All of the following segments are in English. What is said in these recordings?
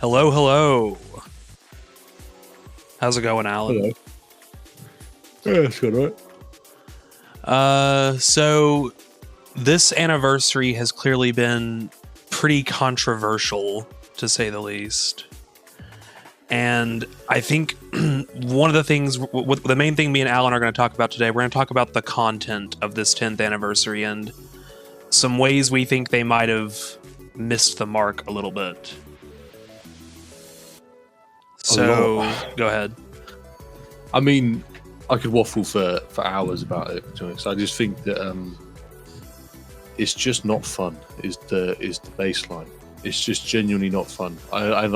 Hello, hello. How's it going, Alan? Hello. Yeah, it's good, right? So this anniversary has clearly been pretty controversial, to say the least. And I think one of the things, the main thing me and Alan are going to talk about today, we're going to talk about the content of this 10th anniversary and some ways we think they might have missed the mark a little bit. So, go ahead. I mean, I could waffle for hours about it, to be honest. I just think that it's just not fun. Is the baseline? It's just genuinely not fun. I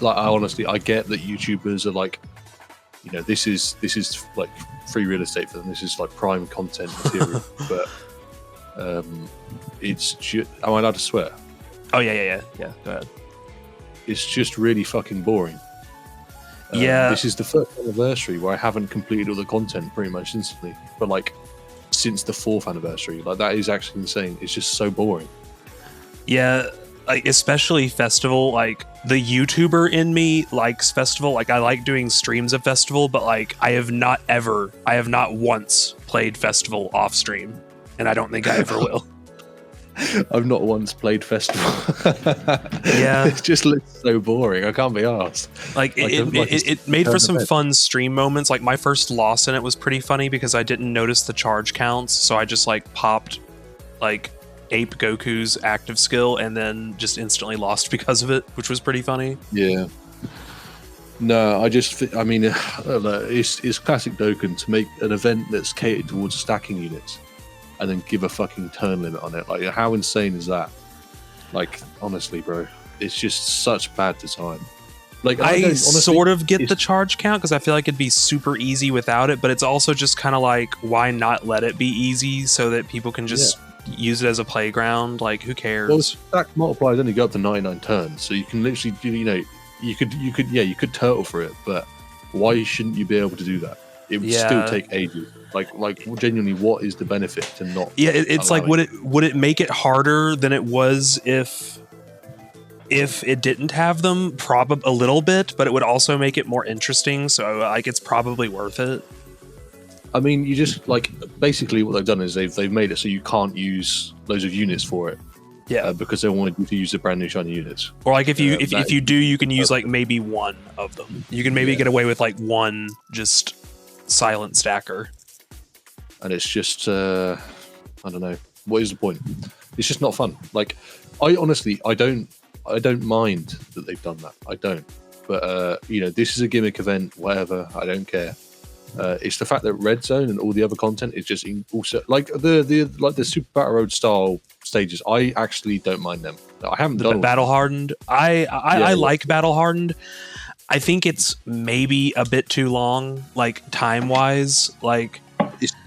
honestly, I get that YouTubers are like, you know, this is like free real estate for them. This is like prime content material. But it's just, am I allowed to swear? Oh yeah. Go ahead. It's just really fucking boring. Yeah, this is the first anniversary where I haven't completed all the content pretty much instantly, but like since the 4th anniversary, like that is actually insane. It's just so boring. Yeah, like especially Festival. Like the YouTuber in me likes Festival. Like I like doing streams of Festival, but like I have not once played Festival off stream, and I don't think I ever will. I've not once played Festival. Yeah, it just looks so boring. I can't be arsed. Like it made for some fun stream moments. Like my first loss in it was pretty funny because I didn't notice the charge counts, so I just like popped like Ape Goku's active skill and then just instantly lost because of it, which was pretty funny. Yeah. No, I mean, it's classic Dokkan to make an event that's catered towards stacking units and then give a fucking turn limit on it. Like, how insane is that? Like, honestly, bro, it's just such bad design. Like, I sort of get the charge count because I feel like it'd be super easy without it, but it's also just kind of like, why not let it be easy so that people can just use it as a playground? Like, who cares? Well, stack multipliers only go up to 99 turns, so you can literally, you could turtle for it, but why shouldn't you be able to do that? It would still take ages. Like genuinely, what is the benefit to not? Yeah, it's like would it make it harder than it was if it didn't have them? Probably a little bit, but it would also make it more interesting. So like, it's probably worth it. I mean, you just like basically what they've done is they've made it so you can't use loads of units for it. Yeah, because they wanted you to use the brand new shiny units. Or like if you do, you can use like maybe one of them. You can maybe get away with like one just silent stacker. And it's just I don't know, what is the point? It's just not fun. Like, I honestly I don't mind that they've done that. I don't. But this is a gimmick event, whatever. I don't care. It's the fact that Red Zone and all the other content is just also like the Super Battle Road style stages. I actually don't mind them. I haven't done Battle Hardened. I like Battle Hardened. I think it's maybe a bit too long, like time wise. Like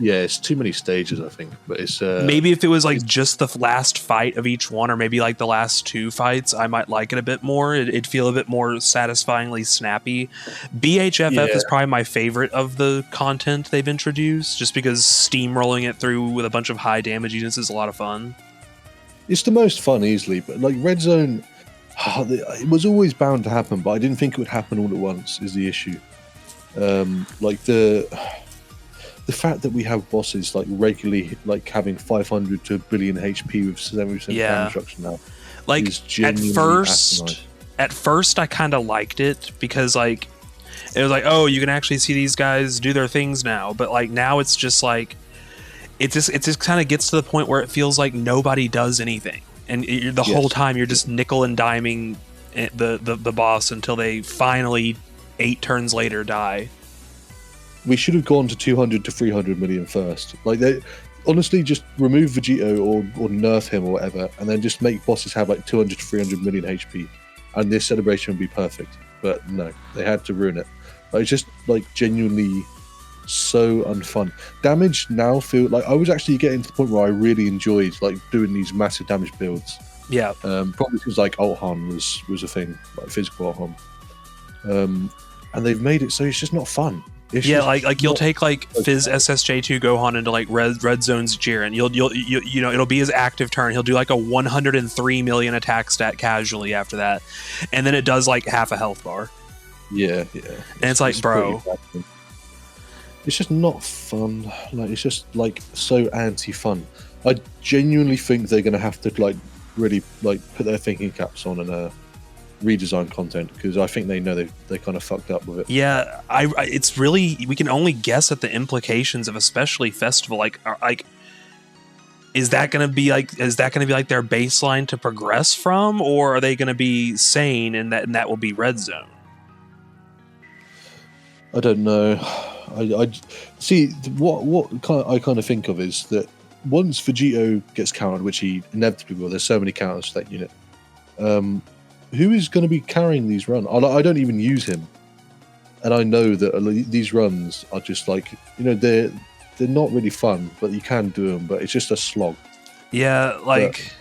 it's too many stages, I think. But it's maybe if it was like just the last fight of each one, or maybe like the last 2 fights, I might like it a bit more. It'd feel a bit more satisfyingly snappy. BHFF is probably my favorite of the content they've introduced, just because steamrolling it through with a bunch of high damage units is a lot of fun. It's the most fun easily, but like Red Zone, it was always bound to happen, but I didn't think it would happen all at once is the issue. Like the fact that we have bosses like regularly like having 500 to 1 billion HP with 70% damage reduction now. Like at first I kind of liked it because like it was like, oh, you can actually see these guys do their things now, but like now it's just like it just kind of gets to the point where it feels like nobody does anything, and the whole time you're just nickel and diming the boss until they finally 8 turns later die. We should have gone to 200 to 300 million first. Like, they honestly just remove Vegito or nerf him or whatever, and then just make bosses have like 200 to 300 million HP, and this celebration would be perfect. But no, they had to ruin it. Like, it's just like genuinely so unfun. Damage now feel like I was actually getting to the point where I really enjoyed like doing these massive damage builds. Yeah. Probably because like Alt Han was a thing, like physical Alt Han. And they've made it so it's just not fun. It's Yeah, just like you'll not take like Fizz SSJ2 Gohan into like red zones Jiren. You know it'll be his active turn. He'll do like a 103 million attack stat casually after that, and then it does like half a health bar. Yeah. And it's like, bro, it's just not fun. Like, it's just like so anti-fun. I genuinely think they're gonna have to like really like put their thinking caps on and redesign content, because I think they know they kind of fucked up with it. yeah, it's really, we can only guess at the implications of especially festival. Like is that gonna be like their baseline to progress from, or are they gonna be sane and that will be red zone? I don't know. I see what I kind of think of is that once Vegito gets countered, which he inevitably will. There's so many counters to that unit. Who is going to be carrying these runs? I don't even use him, and I know that these runs are just like, you know, they're not really fun, but you can do them. But it's just a slog. Yeah, like,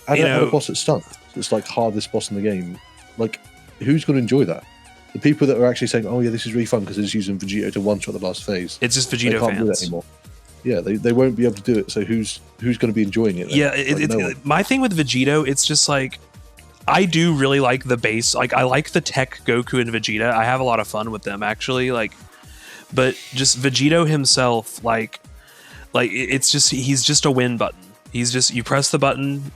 and a boss at stun. It's like hardest boss in the game. Like, who's going to enjoy that? The people that are actually saying, "Oh yeah, this is really fun," because they're just using Vegito to one shot the last phase. It's just they Vegito can't fans. do that anymore. Yeah, they won't be able to do it. So who's going to be enjoying it then? Yeah, no my thing with Vegito, it's just like, I do really like the base. Like, I like the tech Goku and Vegeta. I have a lot of fun with them, actually. Like, but just Vegito himself, like it's just, he's just a win button. He's just, you press the button,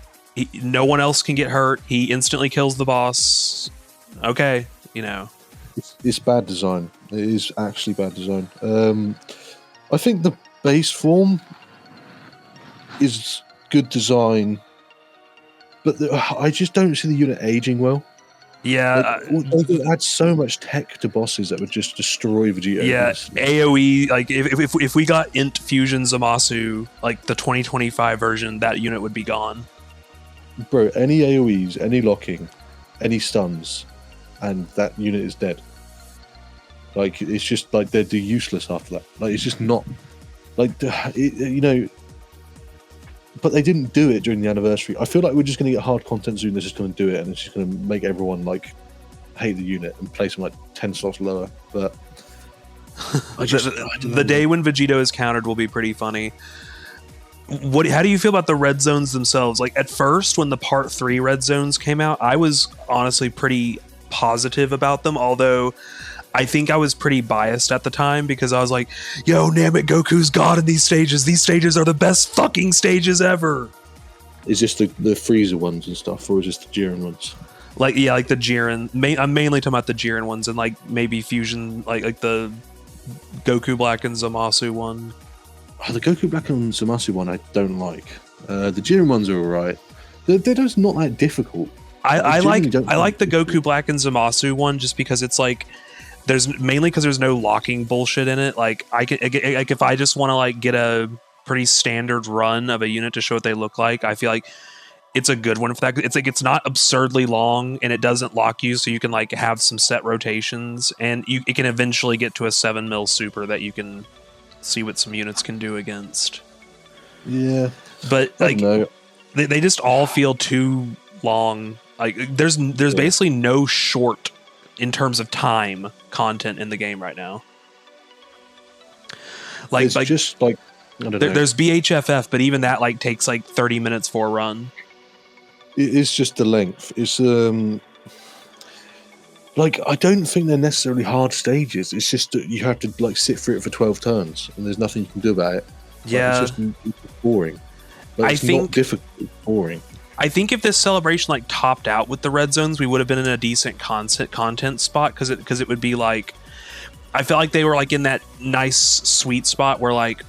no one else can get hurt. He instantly kills the boss. Okay, you know. It's bad design. It is actually bad design. I think the base form is good design, but I just don't see the unit aging well. Yeah, they add so much tech to bosses that would just destroy Vegeta. Yeah, AOE. Like, if we got Int Fusion Zamasu, like the 2025 version, that unit would be gone. Bro, any AOEs, any locking, any stuns, and that unit is dead. Like, it's just like they're useless after that. Like, it's just not like you know. But they didn't do it during the anniversary. I feel like we're just going to get hard content soon that's just going to do it, and it's just going to make everyone like hate the unit and place them like 10 slots lower. But the day when Vegito is countered will be pretty funny. How do you feel about the red zones themselves? Like, at first, when the Part 3 red zones came out, I was honestly pretty positive about them, although I think I was pretty biased at the time because I was like, yo, Namek Goku's god in these stages. These stages are the best fucking stages ever. Is this the Frieza ones and stuff, or is this the Jiren ones? Like, yeah, like the Jiren. I'm mainly talking about the Jiren ones and like maybe Fusion, like the Goku Black and Zamasu one. Oh, the Goku Black and Zamasu one I don't like. The Jiren ones are alright. They're just not that difficult. I like the Goku Black and Zamasu one just because it's like, there's no locking bullshit in it. Like, if I just want to like get a pretty standard run of a unit to show what they look like, I feel like it's a good one for that. It's like, it's not absurdly long and it doesn't lock you, so you can like have some set rotations, and it can eventually get to a 7 mil super that you can see what some units can do against. Yeah, but like they just all feel too long. Like, there's basically no short in terms of time content in the game right now. Like, it's just like, I don't know. There's BHFF, but even that like takes like 30 minutes for a run. It's just the length. It's like, I don't think they're necessarily hard stages. It's just that you have to like sit through it for 12 turns, and there's nothing you can do about it. Yeah, it's just boring. Like, it's not difficult. It's boring. I think if this celebration like topped out with the red zones, we would have been in a decent content spot, because it would be like, I felt like they were like in that nice sweet spot where like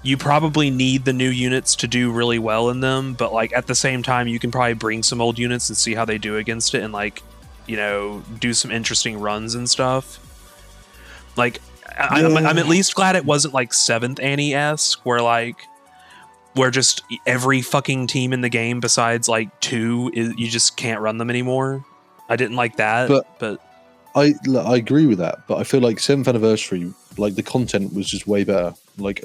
you probably need the new units to do really well in them, but like at the same time you can probably bring some old units and see how they do against it, and like, you know, do some interesting runs and stuff. Like, I'm at least glad it wasn't like 7th Annie-esque where just every fucking team in the game besides like 2 you just can't run them anymore. I didn't like that, but I agree with that. But I feel like 7th anniversary, like the content was just way better. Like,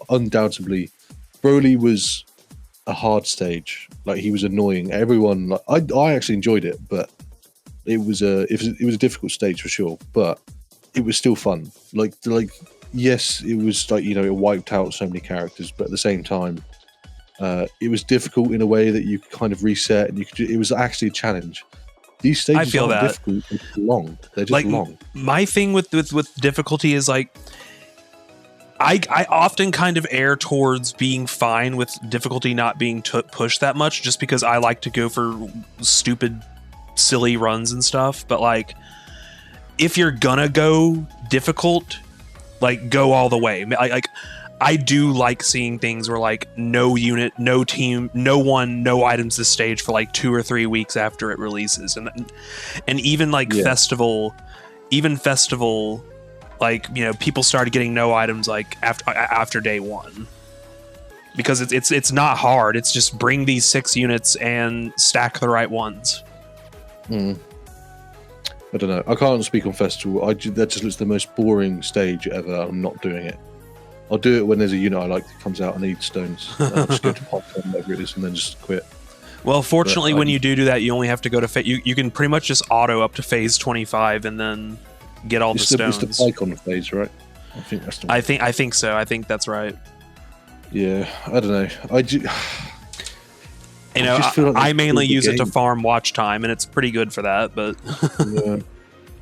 undoubtedly, Broly was a hard stage. Like, he was annoying. Everyone, like, I actually enjoyed it, but it was a difficult stage for sure. But it was still fun. Like yes, it was like, it wiped out so many characters, but at the same time, it was difficult in a way that you could kind of reset, and it was actually a challenge. These stages aren't difficult; they're long. They're just long. My thing with difficulty is like, I often kind of err towards being fine with difficulty not being pushed that much, just because I like to go for stupid, silly runs and stuff. But like, if you're gonna go difficult, like, go all the way. I do like seeing things where like no unit, no team, no items this stage for like 2 or 3 weeks after it releases, and even like festival, like, people started getting no items like after day 1, because it's not hard. It's just bring these 6 units and stack the right ones. I don't know. I can't speak on festival. That just looks the most boring stage ever. I'm not doing it. I'll do it when there's a unit I like that comes out and needs stones. I'll just go to pop on whatever it is and then just quit. Well, fortunately, when you do that, you only have to go to you can pretty much just auto up to phase 25 and then get all the stones. It's the icon phase, right? I think that's the one. I think so. I think that's right. Yeah, I don't know. I mainly use it to farm watch time, and it's pretty good for that. But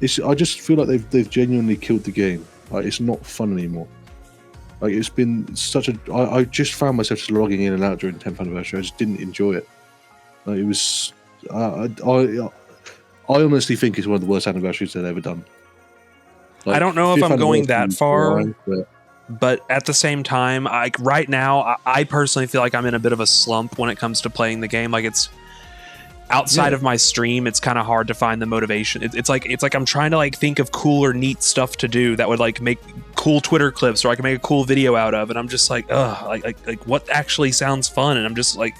I just feel like they've genuinely killed the game. Like, it's not fun anymore. Like, it's been such a. I just found myself just logging in and out during the 10th anniversary. I just didn't enjoy it. Like, it was. I honestly think it's one of the worst anniversaries they've ever done. Like, I don't know if I'm going that far, but at the same time, right now, I personally feel like I'm in a bit of a slump when it comes to playing the game. Like, it's outside of my stream, it's kind of hard to find the motivation. It's like I'm trying to like think of cool or neat stuff to do that would like make cool Twitter clips, or I can make a cool video out of, and I'm just like, like what actually sounds fun? And I'm just like,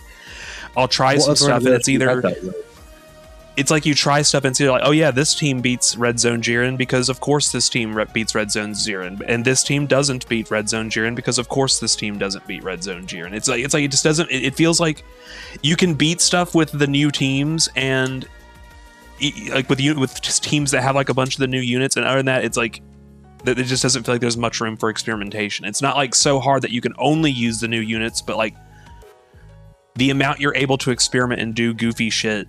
I'll try some stuff, and it's either. It's like you try stuff and see like, oh yeah, this team beats Red Zone Jiren because of course this team beats Red Zone Jiren, and this team doesn't beat Red Zone Jiren because of course this team doesn't beat Red Zone Jiren. It's like it just doesn't. It feels like you can beat stuff with the new teams, and like with just teams that have like a bunch of the new units, and other than that, it's like that it just doesn't feel like there's much room for experimentation. It's not like so hard that you can only use the new units, but like the amount you're able to experiment and do goofy shit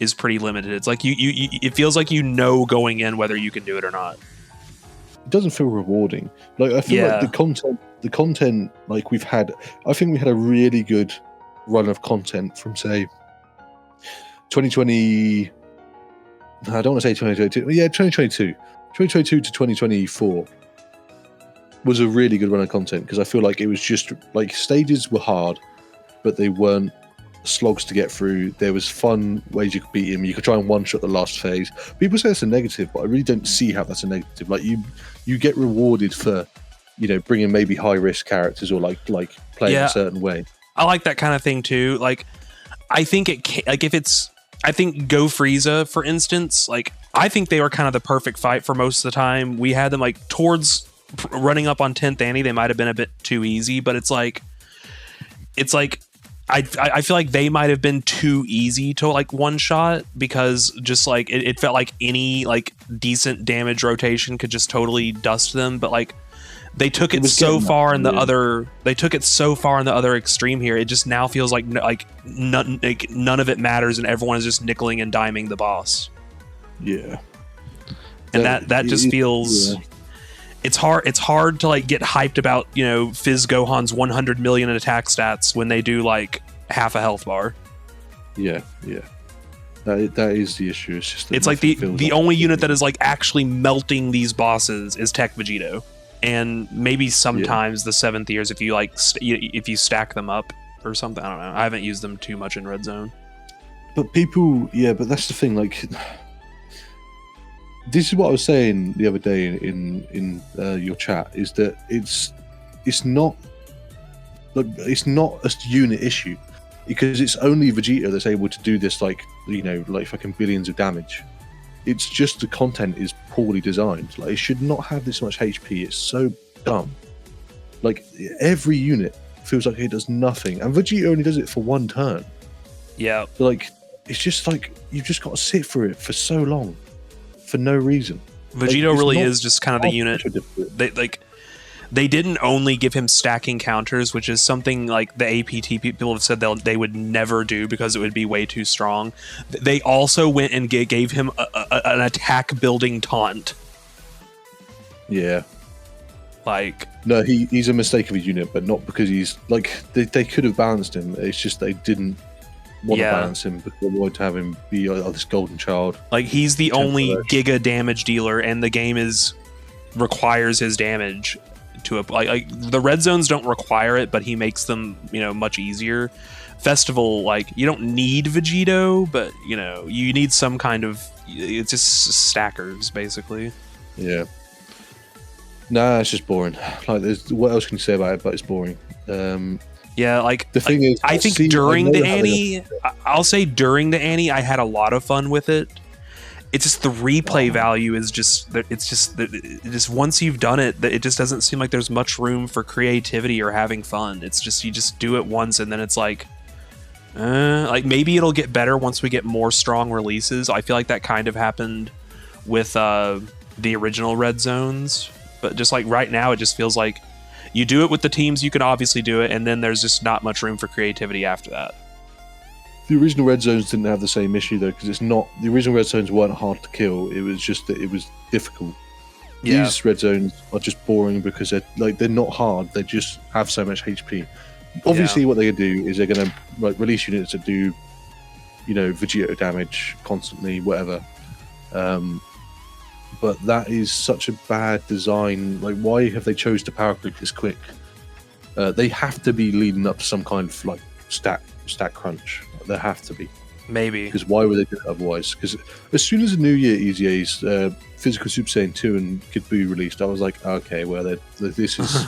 is pretty limited. It's like it feels like going in whether you can do it or not. It doesn't feel rewarding. Like, I feel like the content like we've had, I think we had a really good run of content from say 2020. I don't want to say 2022. Yeah, 2022 to 2024 was a really good run of content, because I feel like it was just like stages were hard, but they weren't slogs to get through. There was fun ways you could beat him. You could try and one-shot the last phase. People say it's a negative, but I really don't see how that's a negative. Like, you get rewarded for, bringing maybe high-risk characters, or like playing a certain way. I like that kind of thing too. Like, I think I think Go Frieza, for instance, like, I think they were kind of the perfect fight for most of the time. We had them like towards running up on 10th Annie. They might have been a bit too easy, but it's like I feel like they might have been too easy to like one shot, because just like it felt like any like decent damage rotation could just totally dust them. But like they took it so far in the other, extreme here. It just now feels like none of it matters, and everyone is just nickeling and diming the boss. Yeah, and that just feels. Yeah. It's hard to like get hyped about, Fizz Gohan's 100 million in attack stats when they do like half a health bar. Yeah. That is the issue. It's just it's like the only unit that is like actually melting these bosses is Tech Vegito, and maybe sometimes the 7th years if you like if you stack them up or something. I don't know. I haven't used them too much in Red Zone. But but that's the thing. Like, this is what I was saying the other day in your chat, is that it's not a unit issue, because it's only Vegeta that's able to do this, like fucking billions of damage. It's just the content is poorly designed. Like, it should not have this much HP. It's so dumb. Like, every unit feels like it does nothing, and Vegeta only does it for one turn. Yeah. Like, it's just like you've just got to sit for it for so long. For no reason. Vegito it's really not is just kind of the unit. They didn't only give him stacking counters, which is something like the APT people have said they would never do because it would be way too strong. They also went and gave him an attack building taunt. Yeah. Like, no, he's a mistake of a unit, but not because he's like they could have balanced him. It's just they didn't want to balance him because they wanted to have him be this golden child. Like, he's the only giga damage dealer, and the game requires his damage to like the red zones don't require it, but he makes them much easier. Festival, like, you don't need Vegito, but you need some kind of, it's just stackers basically. Yeah. Nah, it's just boring. Like, what else can you say about it? But it's boring. Yeah, like, the thing is, I think during the Annie, I'll say during the Annie, I had a lot of fun with it. It's just the replay value is just once you've done it, it just doesn't seem like there's much room for creativity or having fun. It's just, you just do it once and then it's like maybe it'll get better once we get more strong releases. I feel like that kind of happened with the original Red Zones, but just like right now, it just feels like you do it with the teams you can obviously do it, and then there's just not much room for creativity after that. The original Red Zones didn't have the same issue though, because the original Red Zones weren't hard to kill. It was just that it was difficult. Yeah. These Red Zones are just boring because they're not hard. They just have so much HP. Obviously, what they're gonna do is they're gonna release units that do, Vegito damage constantly, whatever. But that is such a bad design. Like, why have they chose to power click this quick? They have to be leading up to some kind of like stat crunch. There have to be. Maybe. Because why would they do it otherwise? Because as soon as the New Year EZA's Physical Super Saiyan 2 and Kid Buu released, I was like, okay, well, this is...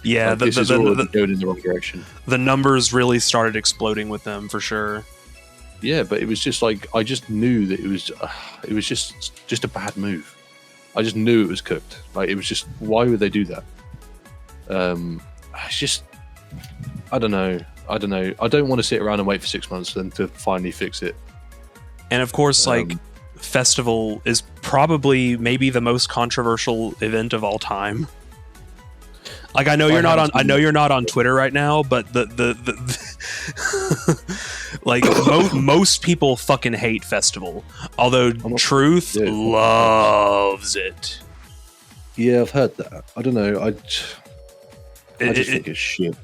yeah, this is already going in the wrong direction. The numbers really started exploding with them, for sure. Yeah, but it was just like, I just knew that it was just a bad move. I just knew it was cooked. Like, it was just, why would they do that? It's just, I don't know. I don't want to sit around and wait for 6 months for them to finally fix it. And of course, like, Festival is probably maybe the most controversial event of all time. Like, I know you're not on Twitter right now, but like most people fucking hate Festival. Although Truth loves it. Yeah, I've heard that. I don't know. I just think it's shit.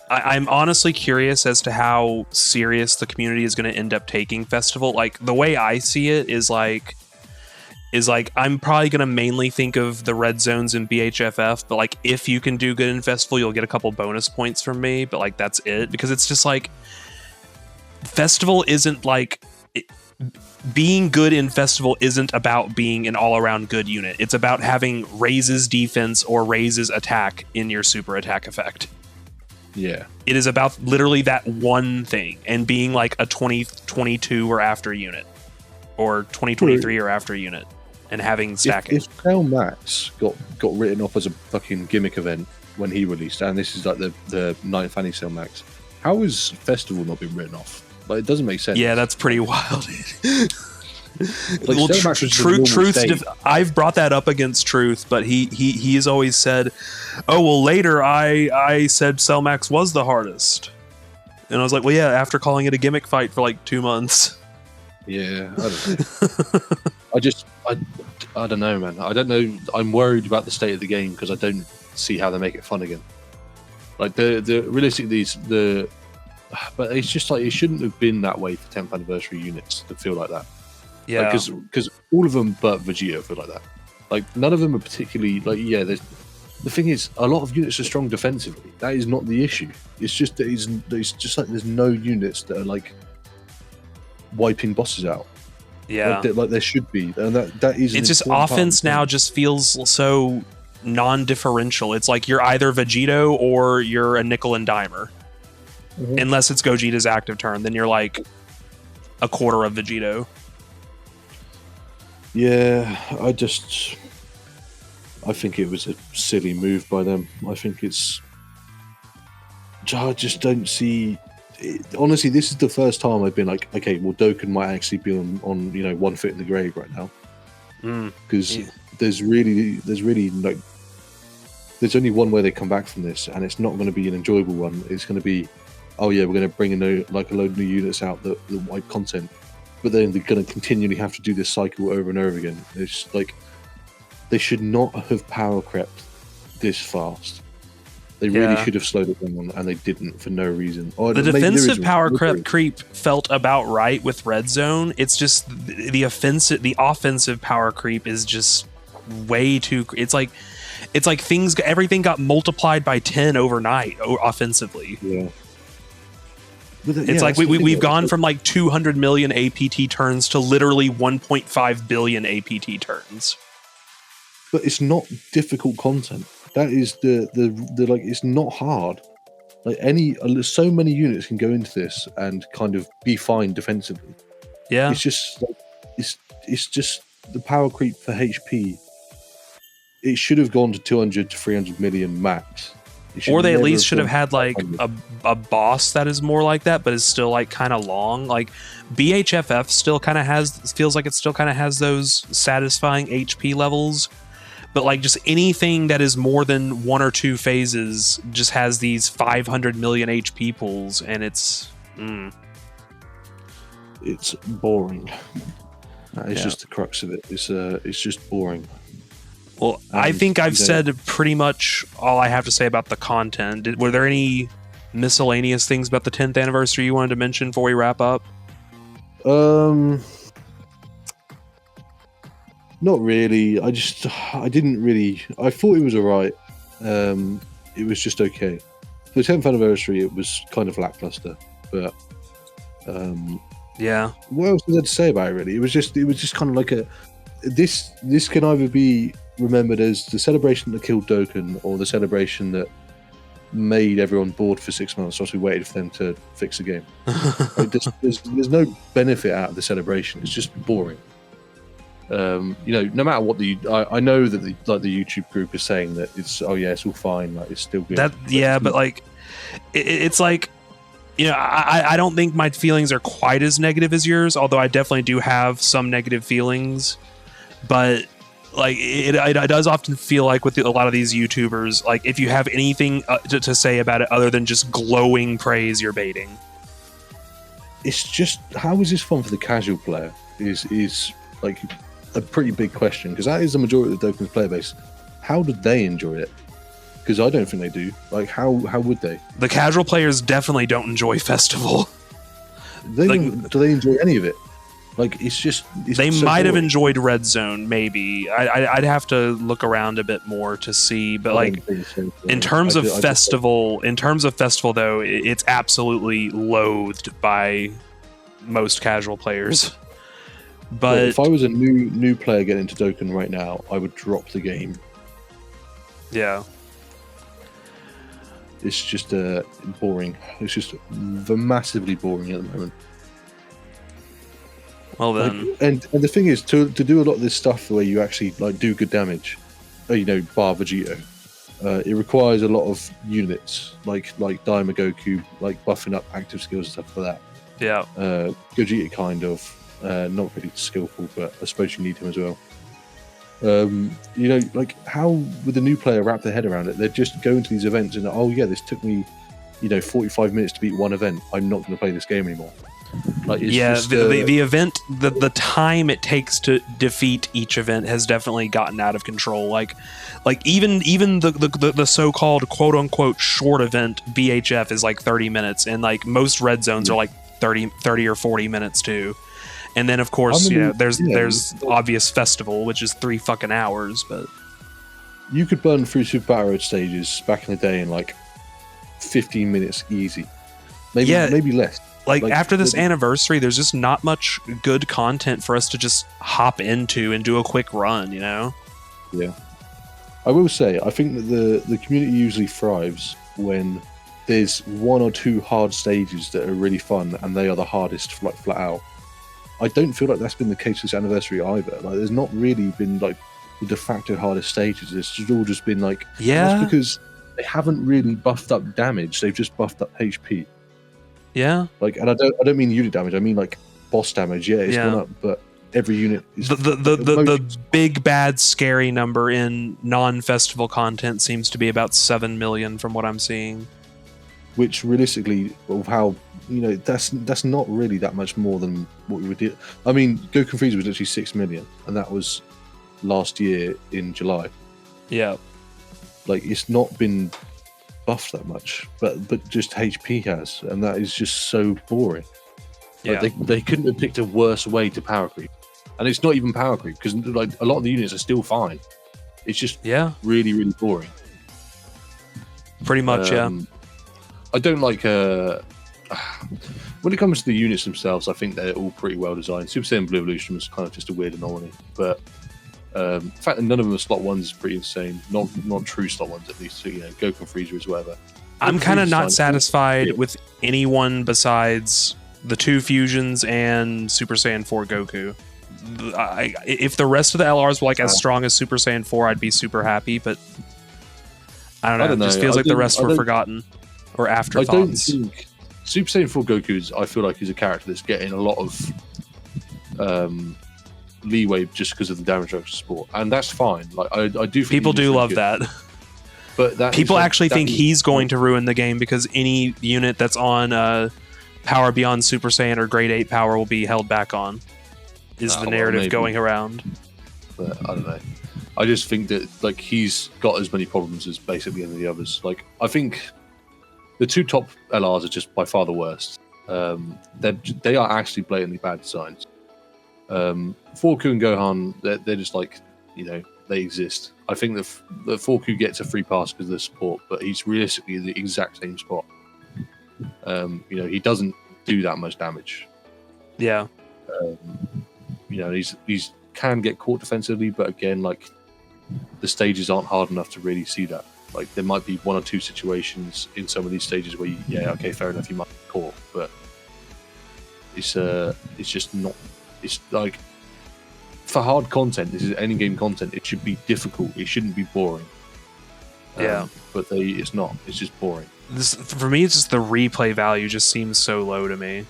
I'm honestly curious as to how serious the community is going to end up taking Festival. Like, the way I see it is like I'm probably going to mainly think of the red zones in BHFF, but like, if you can do good in Festival, you'll get a couple bonus points from me, but like, that's it. Because it's just like, Festival isn't like... being good in Festival isn't about being an all-around good unit. It's about having raises defense or raises attack in your super attack effect. Yeah. It is about literally that one thing and being like a 2022 or after unit or 2023 or after unit and having stacking. If Cell Max got written off as a fucking gimmick event when he released, and this is like the 9th Annie Cell Max, how has Festival not been written off? Like, it doesn't make sense. Yeah, that's pretty wild. Like, well, Truth. I've brought that up against Truth, but he has always said, "Oh well, later I said Cellmax was the hardest," and I was like, "Well, yeah." After calling it a gimmick fight for like 2 months. Yeah, I don't know. I don't know, man. I don't know. I'm worried about the state of the game because I don't see how they make it fun again. Like the realistically but it's just like, it shouldn't have been that way for 10th anniversary units to feel like that. Yeah, because all of them but Vegito feel like that. Like, none of them are particularly like, yeah. The thing is, a lot of units are strong defensively. That is not the issue. It's just that it's just like there's no units that are like wiping bosses out. Yeah, like there should be, and that is. It's just offense now just feels so non-differential. It's like you're either Vegito or you're a nickel and dimer. Mm-hmm. Unless it's Gogeta's active turn, then you're like a quarter of Vegito. Yeah, I think it was a silly move by them. I just don't see it. Honestly, this is the first time I've been like, okay, well, Dokkan might actually be on 1 foot in the grave right now. because there's really like there's only one way they come back from this, and it's not going to be an enjoyable one. It's going to be, oh yeah, we're going to bring in a load of new units out that wipe content, but then they're going to continually have to do this cycle over and over again. It's like they should not have power crept this fast. They really should have slowed it down, and they didn't for no reason. The defensive power creep felt about right with Red Zone. It's just the offensive power creep is just way too. It's like everything got multiplied by 10 overnight offensively. Yeah. It's like we've gone from like 200 million APT turns to literally 1.5 billion APT turns. But it's not difficult content. That is the like, it's not hard. Like so many units can go into this and kind of be fine defensively. Yeah. It's just like, it's just the power creep for HP. It should have gone to 200 to 300 million max. Or they at least should have had like a boss that is more like that, but is still like kind of long. Like BHFF still kind of feels like it still kind of has those satisfying HP levels. But like just anything that is more than 1 or 2 phases just has these 500 million HP pools, and it's boring. That is just the crux of it. It's just boring. Well, I think I've said pretty much all I have to say about the content. Were there any miscellaneous things about the 10th anniversary you wanted to mention before we wrap up? Not really. I didn't really. I thought it was alright. It was just okay. For the 10th anniversary, it was kind of lackluster. But yeah. What else was there to say about it? Really, it was just kind of like this can either be remembered as the celebration that killed Dokkan, or the celebration that made everyone bored for 6 months whilst we waited for them to fix the game. Like, there's no benefit out of the celebration. It's just boring. No matter what I know that the YouTube group is saying that it's all fine, like it's still good. But like it's like, I don't think my feelings are quite as negative as yours, although I definitely do have some negative feelings. But like it does often feel like with a lot of these YouTubers, like if you have anything to say about it other than just glowing praise, you're baiting. It's just, how is this fun for the casual player is like a pretty big question, because that is the majority of the Dokkan's player base. How did they enjoy it? Because I don't think they do. Like, how would they? The casual players definitely don't enjoy Festival. Do they enjoy any of it? Like, they might have enjoyed Red Zone, maybe. I'd have to look around a bit more to see, but like in terms of Festival, though, it's absolutely loathed by most casual players. But if I was a new player getting into Dokkan right now, I would drop the game. Yeah. It's just boring. It's just massively boring at the moment. Well then, like, and the thing is, to do a lot of this stuff where you actually like do good damage, bar Vegito, it requires a lot of units like Daima Goku, like buffing up active skills and stuff like that. Yeah. Gogeta kind of. Not really skillful, but I suppose you need him as well. Like how would the new player wrap their head around it? They're just going to these events and this took me, 45 minutes to beat one event. I'm not going to play this game anymore. Like, the event, the time it takes to defeat each event has definitely gotten out of control. Like even the so-called quote unquote short event BHF is like 30 minutes, and like most red zones are like 30 or 40 minutes too. And then, of course, there's obvious Festival, which is 3 fucking hours. But you could burn through Super Battle Road stages back in the day in like 15 minutes easy, maybe less. Like after this anniversary, there's just not much good content for us to just hop into and do a quick run. Yeah, I will say I think that the community usually thrives when there's 1 or 2 hard stages that are really fun, and they are the hardest, like flat out. I don't feel like that's been the case this anniversary either. Like, there's not really been like the de facto hardest stages. It's all just been like, that's because they haven't really buffed up damage. They've just buffed up HP. Yeah. Like, and I don't mean unit damage. I mean like boss damage. Yeah, it's gone up, but every unit is the big bad scary number in non-festival content seems to be about 7 million from what I'm seeing. Which realistically, of how that's not really that much more than what we would do. I mean, Dokkan Frieza was literally 6 million, and that was last year in July. Yeah, like it's not been buffed that much, but just HP has, and that is just so boring. Like, yeah. they couldn't have picked a worse way to power creep, and it's not even power creep because like a lot of the units are still fine. It's just really really boring. Pretty much, yeah. I don't like when it comes to the units themselves. I think they're all pretty well designed. Super Saiyan Blue Evolution was kind of just a weird anomaly, but the fact that none of them are slot ones is pretty insane. Not true slot ones, at least. So, Goku Frieza is whatever. I'm kind of not satisfied with anyone besides the 2 fusions and Super Saiyan 4 Goku. If the rest of the LRs were like as strong as Super Saiyan 4, I'd be super happy, but I don't know. It just feels like the rest were forgotten or afterthoughts. I don't think Super Saiyan 4 Goku I feel like is a character that's getting a lot of leeway just because of the damage reduction support, and that's fine. Like I do think people do love that. But people actually think he's going to ruin the game because any unit that's on power beyond Super Saiyan or Grade 8 power will be held back on, is the narrative going around. But I don't know. I just think that like he's got as many problems as basically any of the others. Like I think the 2 top LRs are just by far the worst. They are actually blatantly bad designs. Forku and Gohan, they're just like, they exist. I think that Forku gets a free pass because of the support, but he's realistically in the exact same spot. He doesn't do that much damage. Yeah. He's can get caught defensively, but again, like the stages aren't hard enough to really see that. Like there might be 1 or 2 situations in some of these stages where fair enough, you might be caught, but it's just not. It's like for hard content, this is any game content. It should be difficult. It shouldn't be boring. But it's not. It's just boring. For me, it's just the replay value just seems so low to me.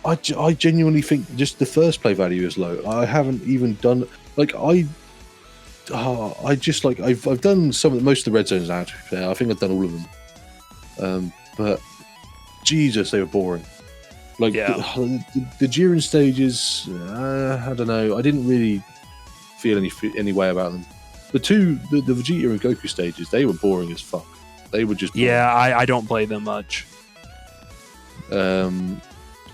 I genuinely think just the first play value is low. I haven't even done like I've done most of the red zones now. I think I've done all of them. But Jesus, they were boring. Like the Jiren stages, I don't know. I didn't really feel any way about them. The Vegeta and Goku stages, they were boring as fuck. They were just boring. I don't play them much.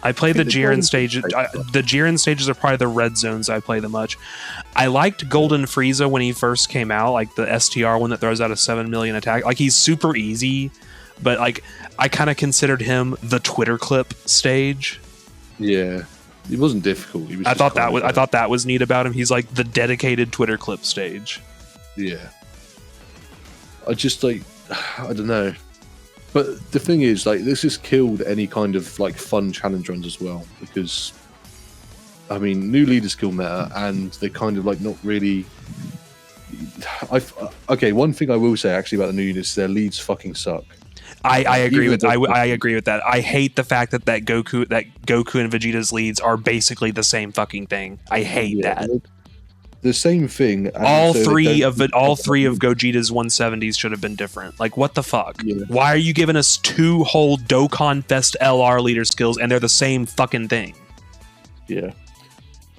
I play the Jiren stages. The Jiren stages are probably the red zones I play the much. I liked Golden Frieza when he first came out, like the STR one that throws out a 7 million attack. Like he's super easy, but like I kind of considered him the Twitter clip stage. Yeah, it wasn't difficult. I thought that was neat about him. He's like the dedicated Twitter clip stage. Yeah, I don't know. But the thing is, like, this has killed any kind of like fun challenge runs as well, because I mean, new leaders kill meta, and they're kind of like not really. Okay, one thing I will say actually about the new units, their leads fucking suck. I agree with I agree with that. I hate the fact that Goku and Vegeta's leads are basically the same fucking thing. I hate that. The same thing. All three of Gogeta's 170s should have been different. Like, what the fuck? Yeah. Why are you giving us 2 whole Dokkan Fest LR leader skills and they're the same fucking thing? Yeah,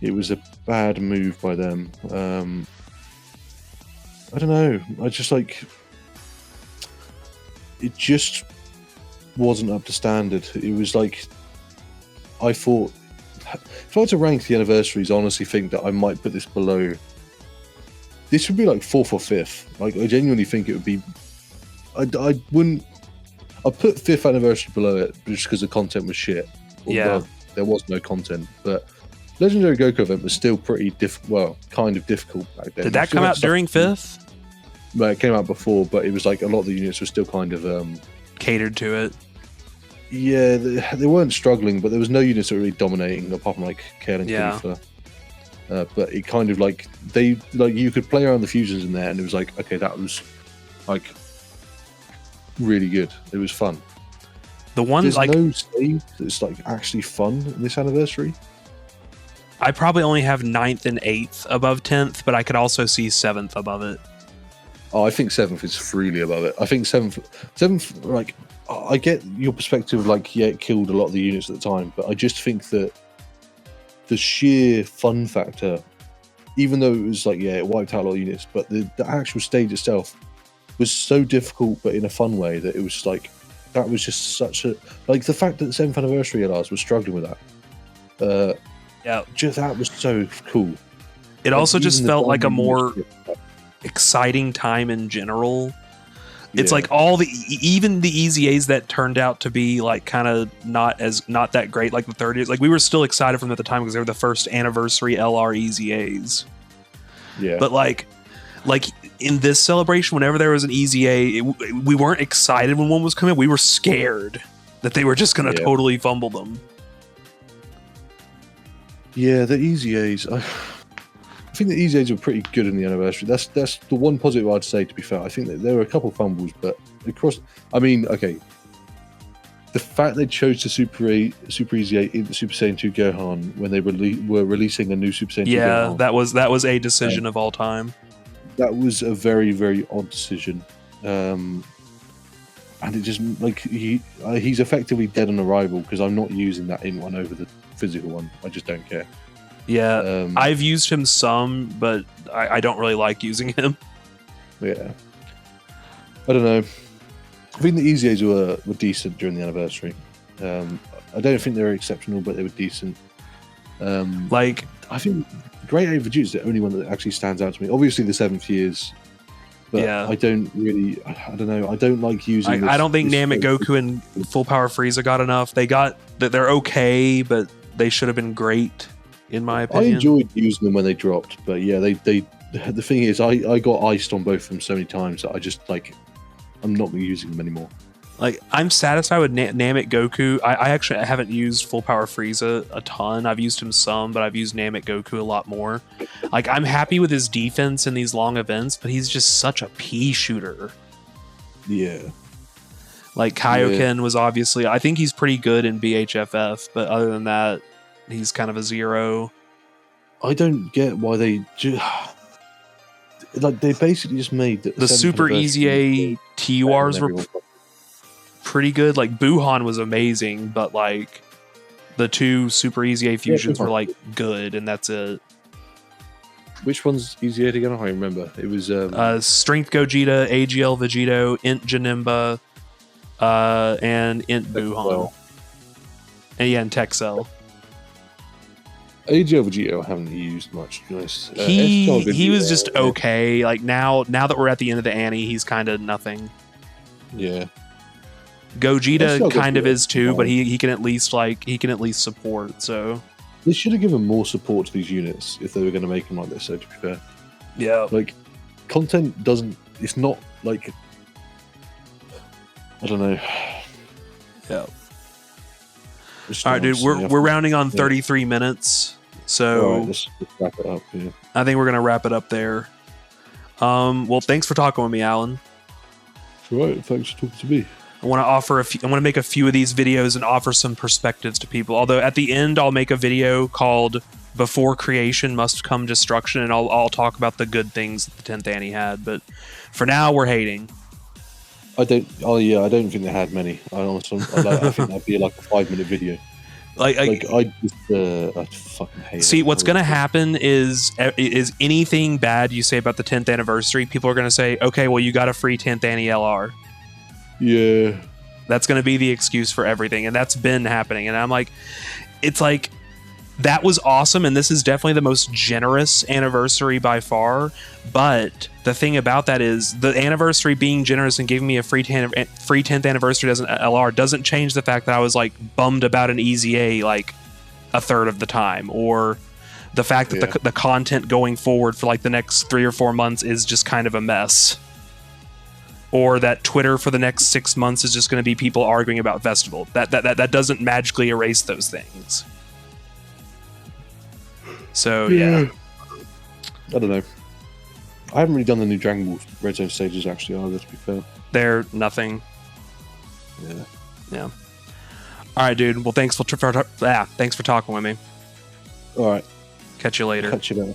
it was a bad move by them. I don't know. I just like it. Just wasn't up to standard. It was like I thought. If I were to rank the anniversaries, I honestly think that I might put this below. This would be like 4th or 5th. Like I genuinely think it would be. I wouldn't. I'd put 5th anniversary below it just because the content was shit. Although there was no content, but Legendary Goku event was still pretty kind of difficult back then. Did that come out during 5th? Well, it came out before, but it was like a lot of the units were still kind of catered to it. Yeah, they weren't struggling, but there was no units that were really dominating apart from like Kale and Kiefer. But it kind of like you could play around the fusions in there, and it was like, okay, that was like really good. It was fun. The one There's no stage that's like actually fun in this anniversary. I probably only have 9th and 8th above 10th, but I could also see 7th above it. Oh, I think 7th is freely above it. I think 7th, like, I get your perspective, like, yeah, it killed a lot of the units at the time, but I just think that the sheer fun factor, even though it was like, yeah, it wiped out a lot of units, but the actual stage itself was so difficult, but in a fun way, that it was like, that was just such a, like, the fact that the 7th anniversary LRs was struggling with that. Yeah. Just that was so cool. It also Like, just even the felt like a diamond more units- exciting time in general. It's Yeah. like even the easy A's that turned out to be like kind of not that great, like the 30s. Like we were still excited from at the time because they were the first anniversary LR easy A's. Yeah. But like in this celebration, whenever there was an easy A, we weren't excited when one was coming. We were scared that they were just going to totally fumble them. Yeah, the easy A's. I think the easy A's were pretty good in the anniversary. That's the one positive I'd say, to be fair. I think that there were a couple fumbles, but across, I mean, okay, the fact they chose to Super Easy 8 in the Super Saiyan 2 Gohan when they were releasing a new Super Saiyan 2 Gohan. that was a decision of all time. That was a very, very odd decision. And it just, like, he's effectively dead on arrival because I'm not using that in one over the physical one. I just don't care. Yeah, I've used him some, but I don't really like using him. Yeah. I don't know. I think the Easy A's were decent during the anniversary. I don't think they were exceptional, but they were decent. Like, I think Great A Vegeta is the only one that actually stands out to me. Obviously, the 7th years. But yeah. I don't really, I don't know. I don't like using I don't think Namek Goku and Full Power Frieza got enough. They're okay, but they should have been great, in my opinion. I enjoyed using them when they dropped, but yeah, the thing is, I got iced on both of them so many times that I just, like, I'm not using them anymore. Like, I'm satisfied with Namek Goku. I actually haven't used Full Power Frieza a ton. I've used him some, but I've used Namek Goku a lot more. Like, I'm happy with his defense in these long events, but he's just such a pea shooter. Yeah. Like, Kaioken was obviously, I think he's pretty good in BHFF, but other than that, he's kind of a 0. I don't get why they like, they basically just made the Super Easy A TURs were pretty good. Like, Buhan was amazing, but like the 2 Super Easy A fusions were like good, and that's it. Which one's Easy A again? I don't remember. It was Strength Gogeta, AGL Vegito, Int Janimba, and Int Buhan. And yeah, and Texel. AGL Vegito I haven't used much, to be honest. He was just okay. Like, now that we're at the end of the Annie, he's kind of nothing. Yeah. Gogeta kind of is too, but he can at least support. So they should have given more support to these units if they were going to make them like this. So, to be fair, yeah, like, content doesn't. It's not like, I don't know. Yeah. All right, dude. We're rounding on 33 minutes, so let's wrap it up. Yeah. I think we're gonna wrap it up there. Well, thanks for talking with me, Alan. All right, thanks for talking to me. I want to make a few of these videos and offer some perspectives to people. Although at the end, I'll make a video called "Before Creation Must Come Destruction," and I'll talk about the good things that the 10th Annie had. But for now, we're hating. I don't think they had many. I think that'd be like a 5-minute video. I fucking hate it. See, what's going to happen is anything bad you say about the 10th anniversary, people are going to say, okay, well, you got a free 10th Annie LR. Yeah. That's going to be the excuse for everything. And that's been happening. And I'm like, it's like, that was awesome. And this is definitely the most generous anniversary by far. But the thing about that is the anniversary being generous and giving me a free 10th anniversary LR doesn't change the fact that I was like bummed about an Easy A like a third of the time, or the fact that the content going forward for like the next 3 or 4 months is just kind of a mess, or that Twitter for the next 6 months is just going to be people arguing about Festival. That doesn't magically erase those things. So yeah. I don't know. I haven't really done the new Dragon Ball Red Zone stages actually either, to be fair. They're nothing. Yeah. All right, dude. Well, thanks for talking with me. All right. Catch you later. Catch you later.